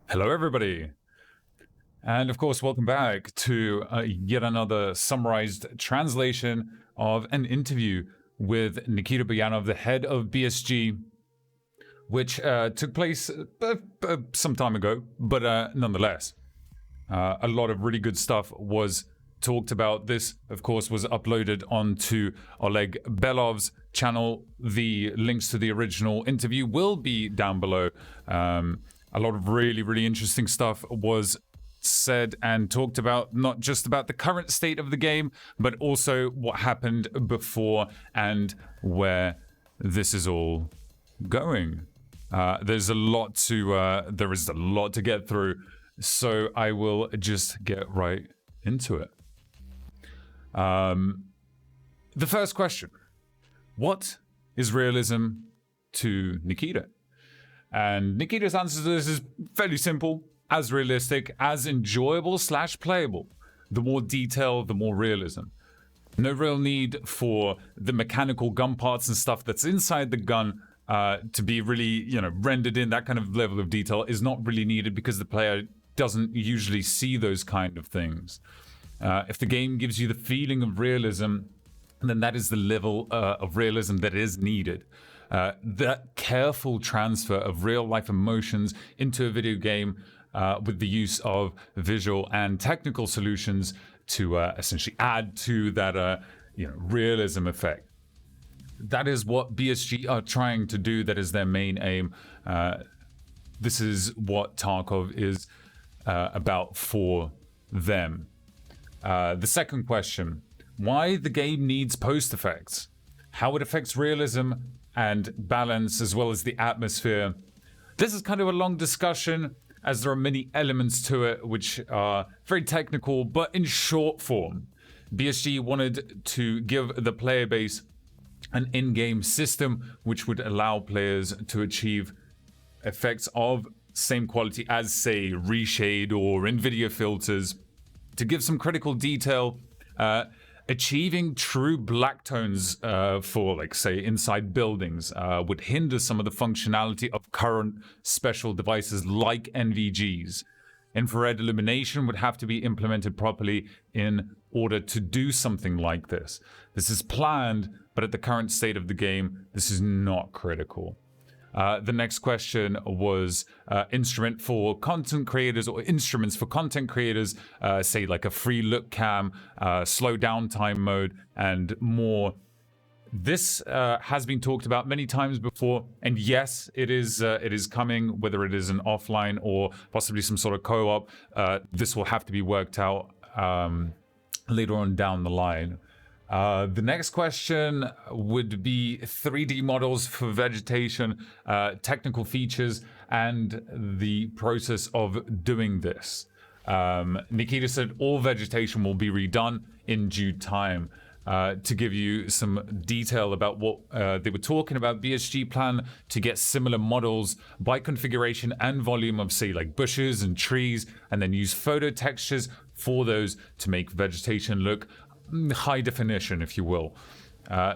Hello, everybody. And of course, welcome back to yet another summarized translation of an interview with Nikita, the head of BSG, which took place some time ago, but nonetheless, a lot of really good stuff was talked about. This, of course, was uploaded onto Oleg Belov's channel. The links to the original interview will be down below. A lot of really interesting stuff was said and talked about, not just about the current state of the game, but also what happened before and where this is all going. There's a lot to get through, so I will just get right into it. The first question: what is realism to Nikita? And Nikita's answer to this is fairly simple: as realistic, as enjoyable / playable. The more detail, the more realism. No real need for the mechanical gun parts and stuff that's inside the gun to be really, rendered in. That kind of level of detail is not really needed because the player doesn't usually see those kind of things. If the game gives you the feeling of realism, then that is the level of realism that is needed. That careful transfer of real-life emotions into a video game with the use of visual and technical solutions to essentially add to that realism effect. That is what BSG are trying to do. That is their main aim. This is what Tarkov is about for them. The second question: why the game needs post effects, how it affects realism and balance, as well as the atmosphere. This is kind of a long discussion, as there are many elements to it which are very technical, but in short form. BSG wanted to give the player base an in-game system which would allow players to achieve effects of same quality as, say, reshade or NVIDIA filters, to give some critical detail. Achieving true black tones for, like, say, inside buildings would hinder some of the functionality of current special devices like NVGs. Infrared illumination would have to be implemented properly in order to do something like this. This is planned, but at the current state of the game, this is not critical. The next question was instrument for content creators, or instruments for content creators, say like a free look cam, slow down time mode, and more. This has been talked about many times before, and yes, it is coming, whether it is an offline or possibly some sort of co-op. This will have to be worked out later on down the line. The next question would be 3D models for vegetation, technical features, and the process of doing this. Nikita said all vegetation will be redone in due time. To give you some detail about what they were talking about, BSG plan to get similar models by configuration and volume of, say, like bushes and trees, and then use photo textures for those to make vegetation look high definition, if you will.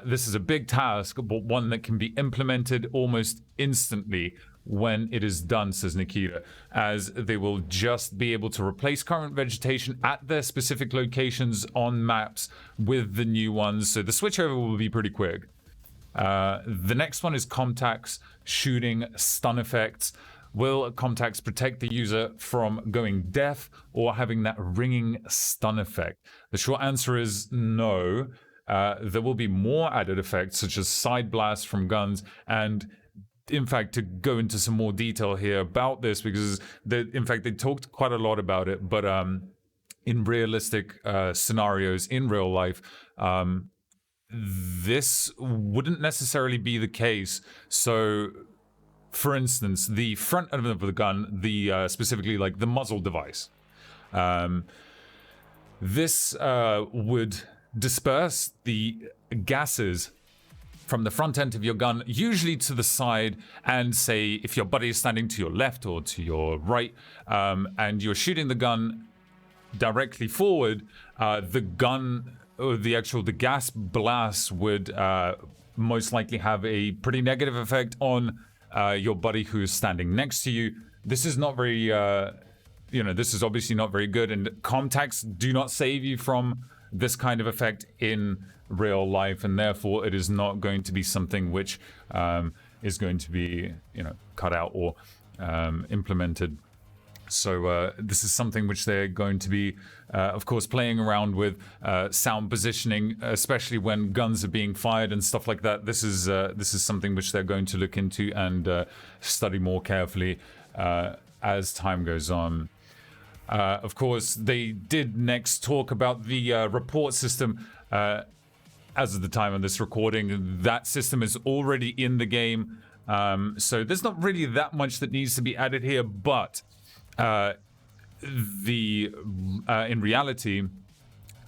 This is a big task, but one that can be implemented almost instantly when it is done, says Nikita, as they will just be able to replace current vegetation at their specific locations on maps with the new ones, so the switchover will be pretty quick. The next one is Comtax shooting stun effects. Will Comtax protect the user from going deaf or having that ringing stun effect? The short answer is no. There will be more added effects, such as side blasts from guns, and in fact, to go into some more detail here about this, because they talked quite a lot about it, but in realistic scenarios in real life, this wouldn't necessarily be the case. So, for instance, the front end of the gun, specifically like the muzzle device, this would disperse the gases from the front end of your gun, usually to the side, and say if your buddy is standing to your left or to your right, and you're shooting the gun directly forward, the gun, or the gas blast would most likely have a pretty negative effect on your buddy who's standing next to you, this is not very, this is obviously not very good, and contacts do not save you from this kind of effect in real life, and therefore it is not going to be something which is going to be, cut out or implemented. So this is something which they're going to be, of course, playing around with sound positioning, especially when guns are being fired and stuff like that. This is something which they're going to look into and study more carefully as time goes on. Of course, they did next talk about the report system. As of the time of this recording, that system is already in the game. So there's not really that much that needs to be added here, but in reality,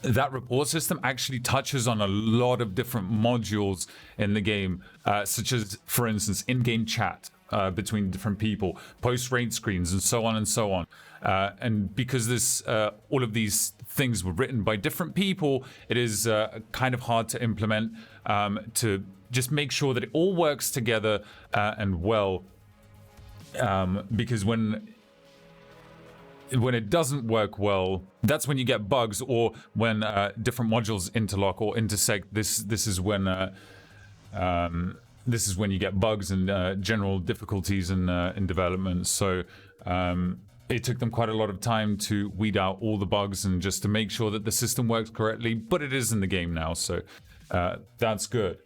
that report system actually touches on a lot of different modules in the game, such as, for instance, in-game chat between different people, post-raid screens, and so on and so on. And because all of these things were written by different people, it is kind of hard to implement, to just make sure that it all works together and well. Because when it doesn't work well, that's when you get bugs, or when different modules interlock or intersect. This is when you get bugs and general difficulties in development. So it took them quite a lot of time to weed out all the bugs and just to make sure that the system works correctly. But it is in the game now, so that's good.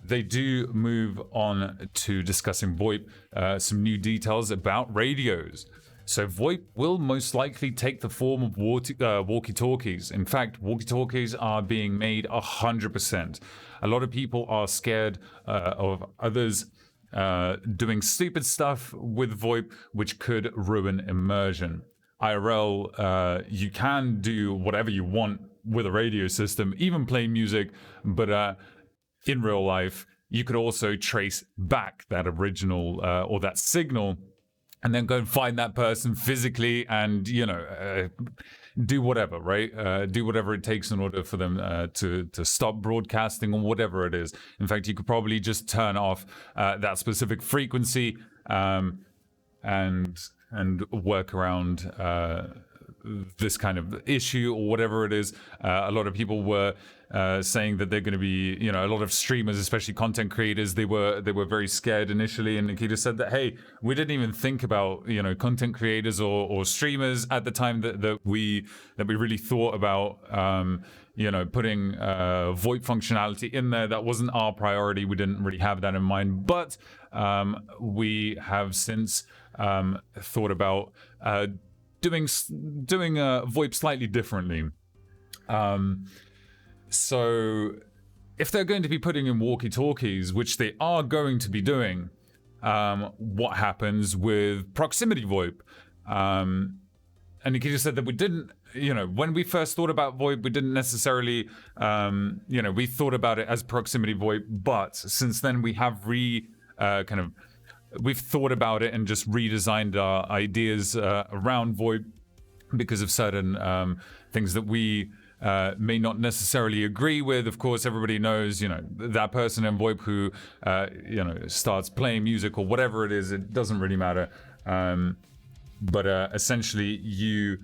They do move on to discussing VoIP, some new details about radios. So VoIP will most likely take the form of walkie-talkies. In fact, walkie-talkies are being made 100%. A lot of people are scared of others doing stupid stuff with VoIP, which could ruin immersion. IRL, you can do whatever you want with a radio system, even play music, but in real life, you could also trace back that original or that signal, and then go and find that person physically and, do whatever, right? Do whatever it takes in order for them to stop broadcasting or whatever it is. In fact, you could probably just turn off that specific frequency and work around this kind of issue or whatever it is. A lot of people were saying that they're going to be, a lot of streamers, especially content creators, they were very scared initially. And Nikita said that, hey, we didn't even think about, content creators or streamers at the time that we really thought about, putting VoIP functionality in there. That wasn't our priority. We didn't really have that in mind. But we have since thought about doing VoIP slightly differently. So if they're going to be putting in walkie-talkies, which they are going to be doing, what happens with proximity VoIP? And Nikita said that we didn't, when we first thought about VoIP, we didn't necessarily, we thought about it as proximity VoIP, but since then we have we've thought about it and just redesigned our ideas around VoIP because of certain things that we may not necessarily agree with. Of course, everybody knows, that person in VoIP who, starts playing music or whatever it is, it doesn't really matter. But essentially, you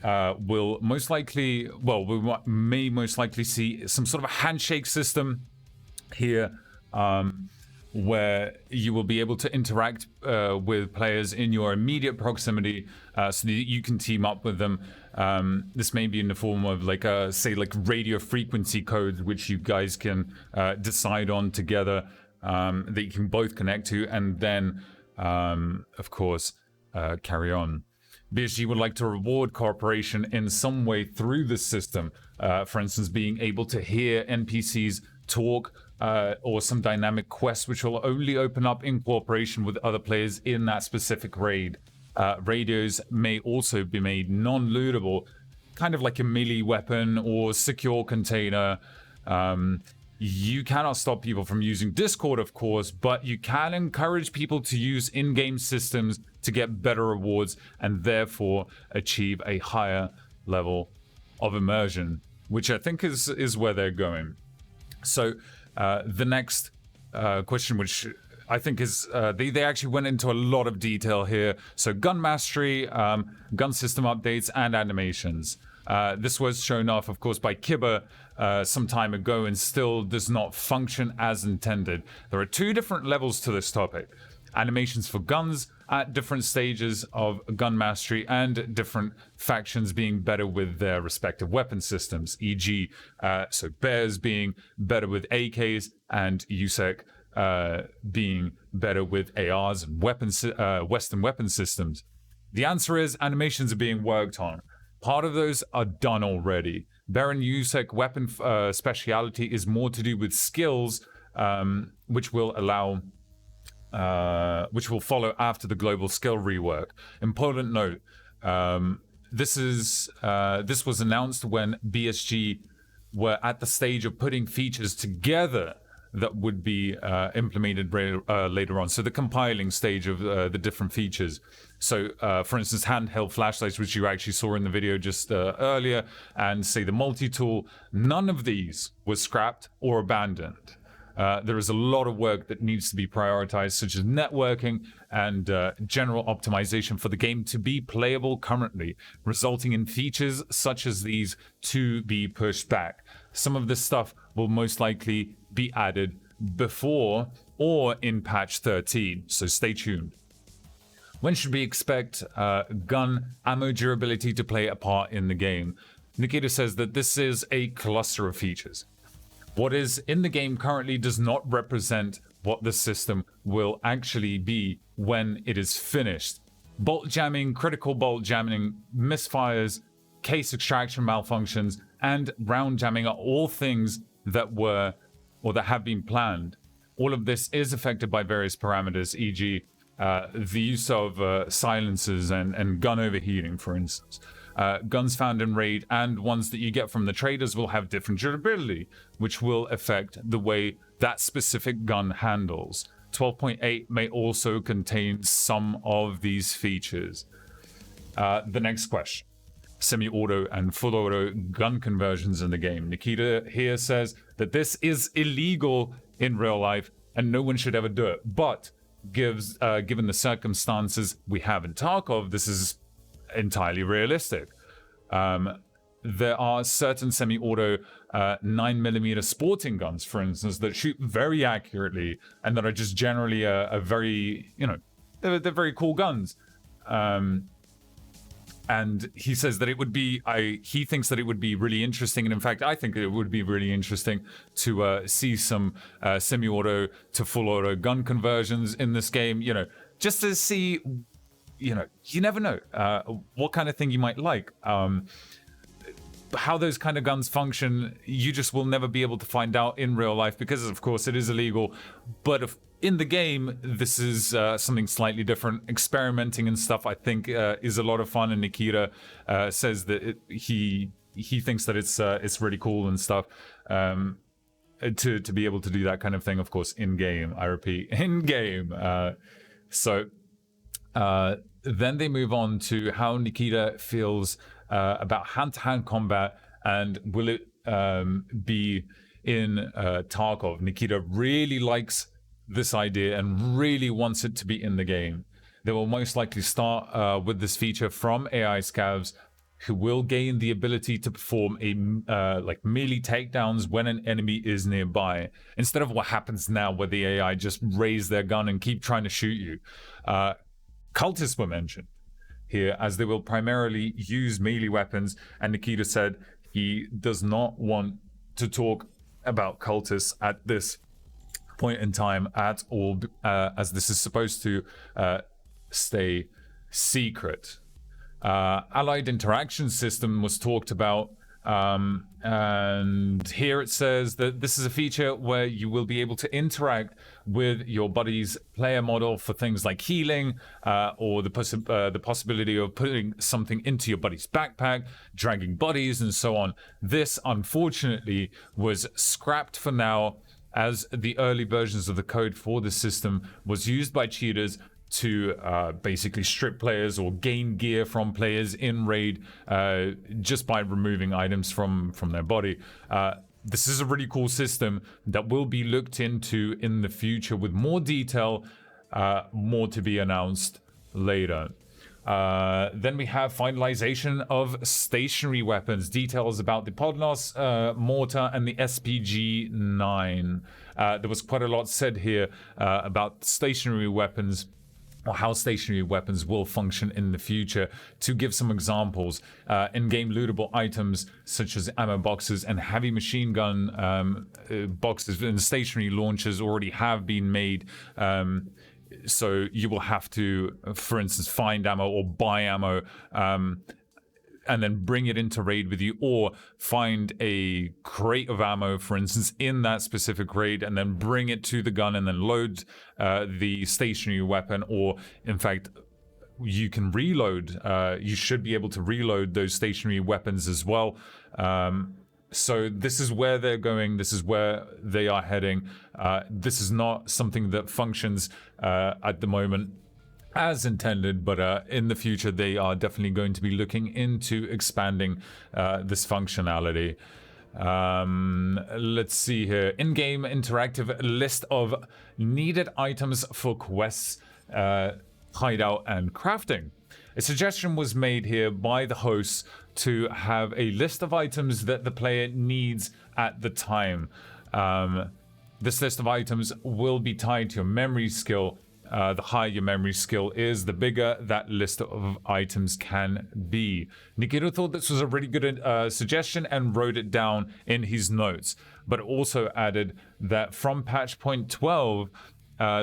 will most likely, we may most likely see some sort of a handshake system here, where you will be able to interact with players in your immediate proximity, so that you can team up with them. This may be in the form of radio frequency codes, which you guys can decide on together, that you can both connect to, and then, of course, carry on. BSG would like to reward cooperation in some way through this system. For instance, being able to hear NPCs talk, or some dynamic quests which will only open up in cooperation with other players in that specific raid. Radios may also be made non-lootable, kind of like a melee weapon or secure container. You cannot stop people from using Discord, of course, but you can encourage people to use in-game systems to get better rewards and therefore achieve a higher level of immersion, which I think is where they're going. So the next question, which I think is they actually went into a lot of detail here. So gun mastery, gun system updates, and animations. This was shown off, of course, by Kibba some time ago and still does not function as intended. There are two different levels to this topic. Animations for guns at different stages of gun mastery and different factions being better with their respective weapon systems, e.g. So Bears being better with AKs and USEC being better with ARs and Western weapon systems. The answer is animations are being worked on. Part of those are done already. Bear and USEC weapon speciality is more to do with skills, which will follow after the global skill rework. Important note: this was announced when BSG were at the stage of putting features together that would be implemented later on. So the compiling stage of the different features. So, for instance, handheld flashlights, which you actually saw in the video just earlier, and say the multi-tool, none of these was scrapped or abandoned. There is a lot of work that needs to be prioritized, such as networking and general optimization for the game to be playable currently, resulting in features such as these to be pushed back. Some of this stuff will most likely be added before or in patch 13, so stay tuned. When should we expect gun ammo durability to play a part in the game? Nikita says that this is a cluster of features. What is in the game currently does not represent what the system will actually be when it is finished. Bolt jamming, critical bolt jamming, misfires, case extraction malfunctions, and round jamming are all things that were or that have been planned. All of this is affected by various parameters, e.g. The use of silencers and gun overheating, for instance. Guns found in raid and ones that you get from the traders will have different durability, which will affect the way that specific gun handles. 12.8 may also contain some of these features. The next question. Semi-auto and full auto gun conversions in the game. Nikita here says that this is illegal in real life and no one should ever do it. But given the circumstances we have in Tarkov, this is entirely realistic. There are certain semi-auto 9mm sporting guns, for instance, that shoot very accurately and that are just generally a very, they're very cool guns. And he says that it would be, he thinks that it would be really interesting, and in fact, I think it would be really interesting to see some semi-auto to full-auto gun conversions in this game, just to see, you never know what kind of thing you might like. How those kind of guns function, you just will never be able to find out in real life because, of course, it is illegal. But in the game, this is something slightly different. Experimenting and stuff, I think, is a lot of fun. And Nikita says that he thinks that it's really cool and stuff to be able to do that kind of thing. Of course, in game. I repeat, in game. So then they move on to how Nikita feels about hand-to-hand combat and will it be in Tarkov. Nikita really likes this idea and really wants it to be in the game. They will most likely start with this feature from AI scavs who will gain the ability to perform like melee takedowns when an enemy is nearby, instead of what happens now where the AI just raise their gun and keep trying to shoot you. Cultists were mentioned here, as they will primarily use melee weapons, and Nikita said he does not want to talk about cultists at this point in time at all, as this is supposed to stay secret. Allied interaction system was talked about, and here it says that this is a feature where you will be able to interact with your buddy's player model for things like healing, or the possibility of putting something into your buddy's backpack, dragging bodies, and so on. This, unfortunately, was scrapped for now, as the early versions of the code for the system was used by cheaters to basically strip players or gain gear from players in raid just by removing items from their body. this is a really cool system that will be looked into in the future with more detail, more to be announced later. Then we have finalization of stationary weapons, details about the Podnos mortar and the SPG-9. There was quite a lot said here about stationary weapons, or how stationary weapons will function in the future. To give some examples, in-game lootable items such as ammo boxes and heavy machine gun boxes and stationary launchers already have been made. So you will have to, for instance, find ammo or buy ammo and then bring it into raid with you, or find a crate of ammo, for instance, in that specific raid, and then bring it to the gun and then load the stationary weapon. Or in fact, you can reload, you should be able to reload those stationary weapons as well. So this is where they're going, this is where they are heading. This is not something that functions at the moment as intended, but in the future they are definitely going to be looking into expanding this functionality. Let's see here. In-game interactive list of needed items for quests, hideout, and crafting. A suggestion was made here by the hosts to have a list of items that the player needs at the time. This list of items will be tied to your memory skill. The higher your memory skill is, the bigger that list of items can be. Nikita thought this was a really good suggestion and wrote it down in his notes, but also added that from patch point 12,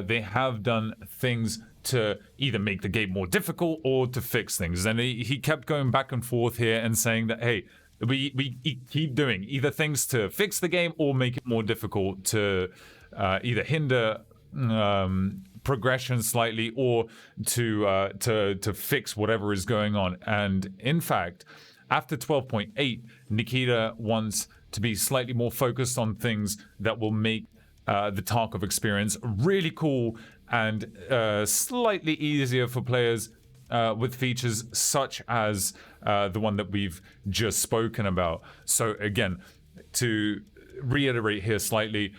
they have done things to either make the game more difficult or to fix things. And he kept going back and forth here and saying that, hey, we keep doing either things to fix the game or make it more difficult, to either hinder progression slightly, or to fix whatever is going on. And in fact, after 12.8, Nikita wants to be slightly more focused on things that will make the Tarkov experience really cool and slightly easier for players, with features such as the one that we've just spoken about. So again, to reiterate here slightly,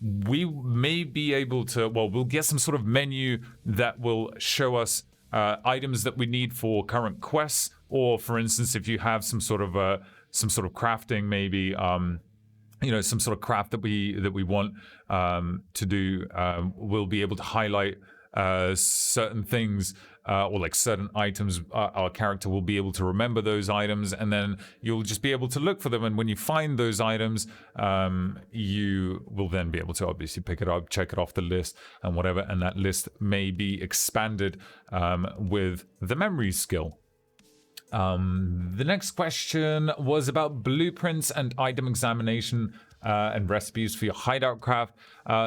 we may be able to, well, we'll get some sort of menu that will show us items that we need for current quests, or for instance, if you have some sort of crafting, maybe some sort of craft that we want to do, we'll be able to highlight certain things, or like certain items. Our character will be able to remember those items, and then you'll just be able to look for them. And when you find those items, you will then be able to obviously pick it up, check it off the list, and whatever. And that list may be expanded with the memory skill. The next question was about blueprints and item examination and recipes for your hideout craft.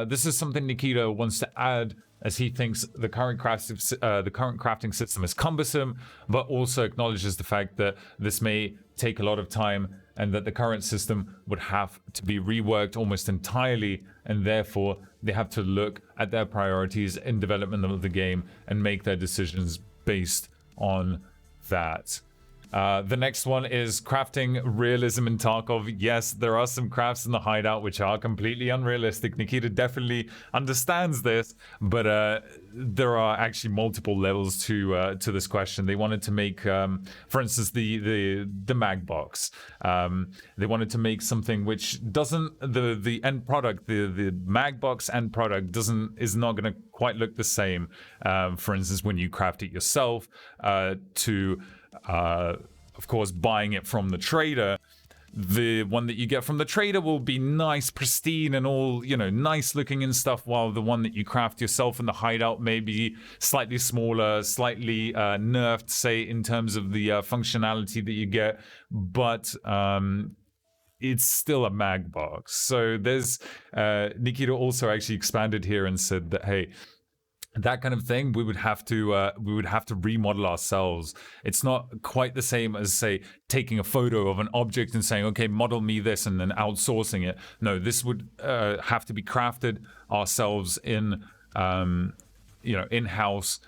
This is something Nikita wants to add, as he thinks the current crafting system is cumbersome, but also acknowledges the fact that this may take a lot of time and that the current system would have to be reworked almost entirely, and therefore they have to look at their priorities in development of the game and make their decisions based on that. The next one is crafting realism in Tarkov. Yes, there are some crafts in the hideout which are completely unrealistic. Nikita definitely understands this, but there are actually multiple levels to this question. They wanted to make, for instance, the mag box. They wanted to make something which doesn't, the end product, the mag box end product is not going to quite look the same. For instance, when you craft it yourself, of course, buying it from the trader, the one that you get from the trader will be nice, pristine, and all, nice looking and stuff, while the one that you craft yourself in the hideout may be slightly smaller, slightly nerfed, say, in terms of the functionality that you get, but it's still a mag box. So there's Nikita also actually expanded here and said that, hey, that kind of thing we would have to remodel ourselves. It's not quite the same as, say, taking a photo of an object and saying, okay, model me this, and then outsourcing it. No, this would have to be crafted ourselves in in-house.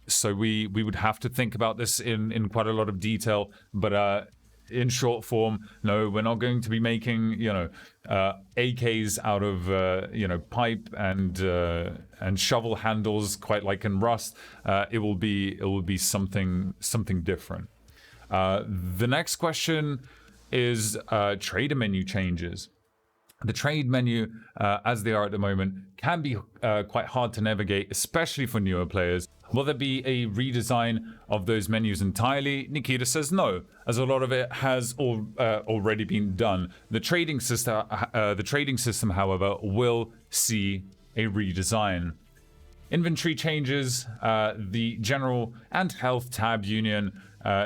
So we would have to think about this in quite a lot of detail, but in short form, no, we're not going to be making, AKs out of, pipe and shovel handles, quite like in Rust. It will be something different. The next question is trader menu changes. The trade menu, as they are at the moment, can be quite hard to navigate, especially for newer players. Will there be a redesign of those menus entirely? Nikita says no, as a lot of it has already been done. The trading system, however, will see a redesign. Inventory changes, the general and health tab union.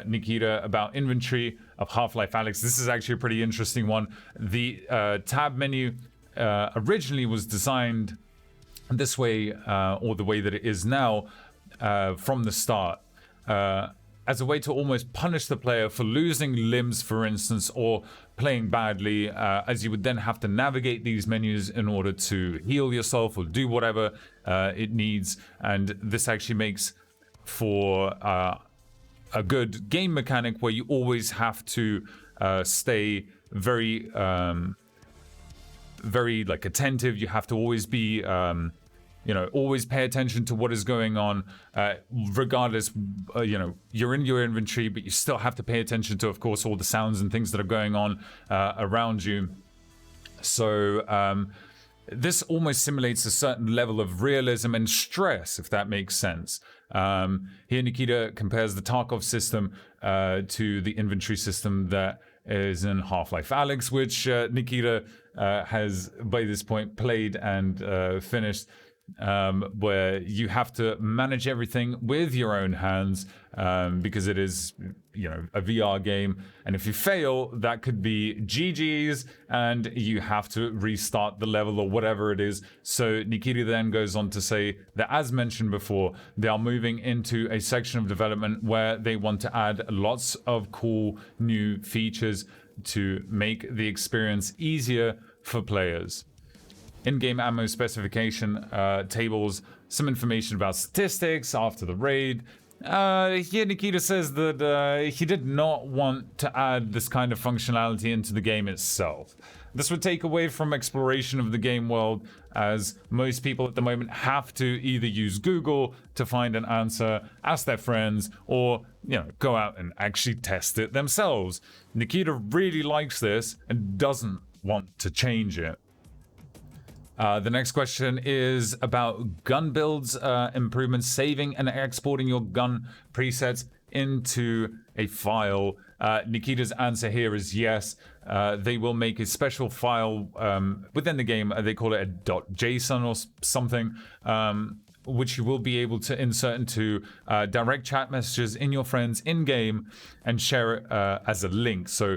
Nikita, about inventory of Half-Life Alyx. This is actually a pretty interesting one. The tab menu originally was designed this way, or the way that it is now, from the start, as a way to almost punish the player for losing limbs, for instance, or playing badly, as you would then have to navigate these menus in order to heal yourself or do whatever it needs. And this actually makes for a good game mechanic where you always have to stay very like attentive. You have to always be always pay attention to what is going on, regardless. You're in your inventory, but you still have to pay attention to, of course, all the sounds and things that are going on around you. So this almost simulates a certain level of realism and stress, if that makes sense. Here Nikita compares the Tarkov system to the inventory system that is in Half-Life Alyx, which Nikita has by this point played and finished, where you have to manage everything with your own hands, because it is a VR game, and if you fail, that could be GG's and you have to restart the level or whatever it is. So Nikita then goes on to say that, as mentioned before, they are moving into a section of development where they want to add lots of cool new features to make the experience easier for players. In-game ammo specification tables, some information about statistics after the raid. Here Nikita says that he did not want to add this kind of functionality into the game itself. This would take away from exploration of the game world, as most people at the moment have to either use Google to find an answer, ask their friends, or go out and actually test it themselves. Nikita really likes this and doesn't want to change it. The next question is about gun builds, improvements, saving and exporting your gun presets into a file. Nikita's answer here is yes. They will make a special file within the game. They call it a .json or something, which you will be able to insert into direct chat messages in your friends in-game and share it as a link. So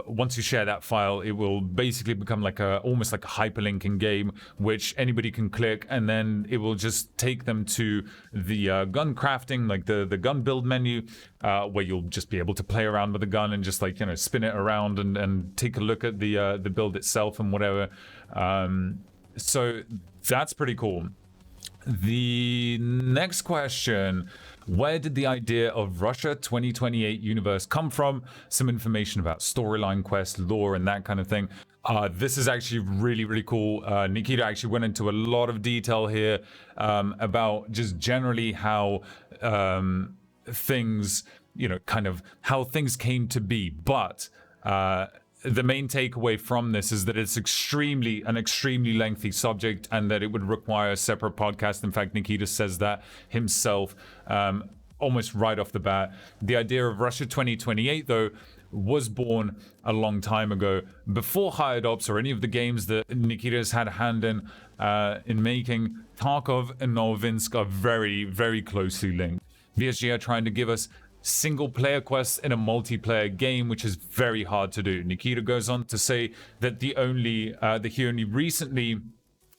once you share that file, it will basically become almost like a hyperlink in game, which anybody can click, and then it will just take them to the gun crafting, like the gun build menu, where you'll just be able to play around with the gun and just spin it around and take a look at the build itself and whatever. So that's pretty cool. The next question: where did the idea of Russia 2028 universe come from? Some information about storyline, quest, lore, and that kind of thing. This is actually really, really cool. Nikita actually went into a lot of detail here about just generally how things, kind of how things came to be. But the main takeaway from this is that it's an extremely lengthy subject, and that it would require a separate podcast. In fact, Nikita says that himself almost right off the bat. The idea of Russia 2028, though, was born a long time ago, before Hired Ops or any of the games that Nikita has had a hand in making. Tarkov and Novinsk are very, very closely linked. VSG are trying to give us single-player quests in a multiplayer game, which is very hard to do. Nikita goes on to say that he only recently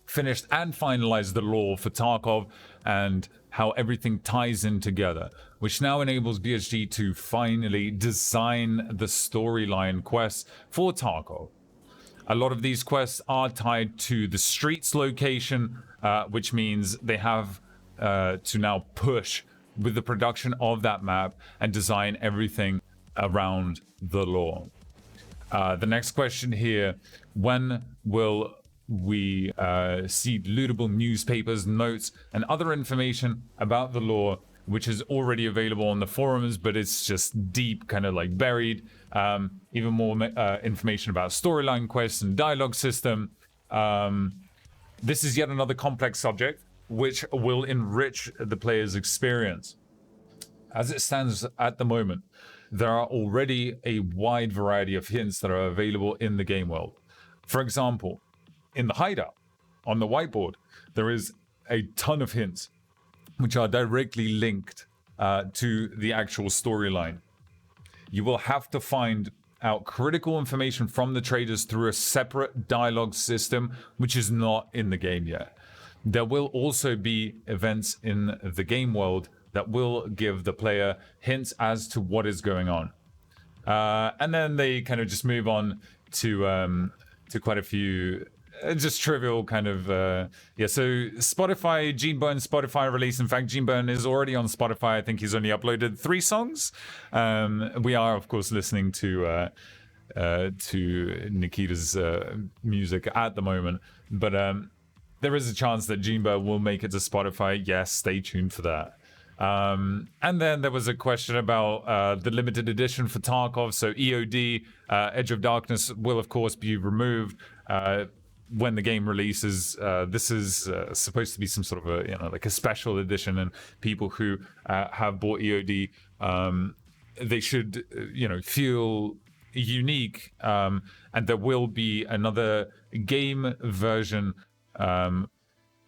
finished and finalized the lore for Tarkov and how everything ties in together, which now enables BSG to finally design the storyline quests for Tarkov. A lot of these quests are tied to the streets location, which means they have to now push with the production of that map and design everything around the lore. The next question here: when will we see lootable newspapers, notes, and other information about the lore, which is already available on the forums, but it's just deep, kind of like buried? Even more information about storyline quests and dialogue system. This is yet another complex subject which will enrich the player's experience. As it stands at the moment, there are already a wide variety of hints that are available in the game world. For example, in the hideout, on the whiteboard, there is a ton of hints which are directly linked to the actual storyline. You will have to find out critical information from the traders through a separate dialogue system, which is not in the game yet. There will also be events in the game world that will give the player hints as to what is going on. And then they kind of just move on to quite a few just trivial kind of so Spotify, Gene Burns Spotify release. In fact, Gene Burn is already on Spotify. I think he's only uploaded 3 songs. We are of course listening to Nikita's music at the moment, but there is a chance that Gene Burn will make it to Spotify. Yes, stay tuned for that. And then there was a question about the limited edition for Tarkov. So EOD, Edge of Darkness, will of course be removed when the game releases. This is supposed to be some sort of a, like a special edition, and people who have bought EOD, they should, feel unique. And there will be another game version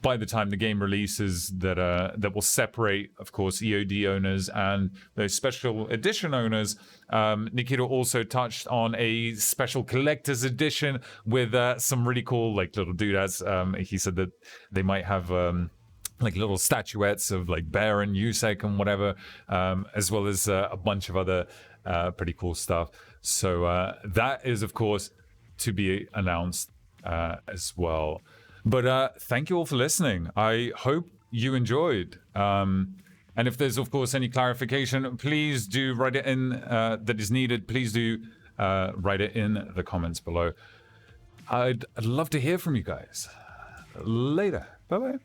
by the time the game releases that will separate, of course, EOD owners and those special edition owners. Nikita also touched on a special collector's edition with some really cool like little doodads. He said that they might have like little statuettes of like Bear and Yusek and whatever, as well as a bunch of other pretty cool stuff. So that is, of course, to be announced as well. But thank you all for listening. I hope you enjoyed. And if there's, of course, any clarification, please do write it in that is needed. Please do write it in the comments below. I'd love to hear from you guys. Later. Bye-bye.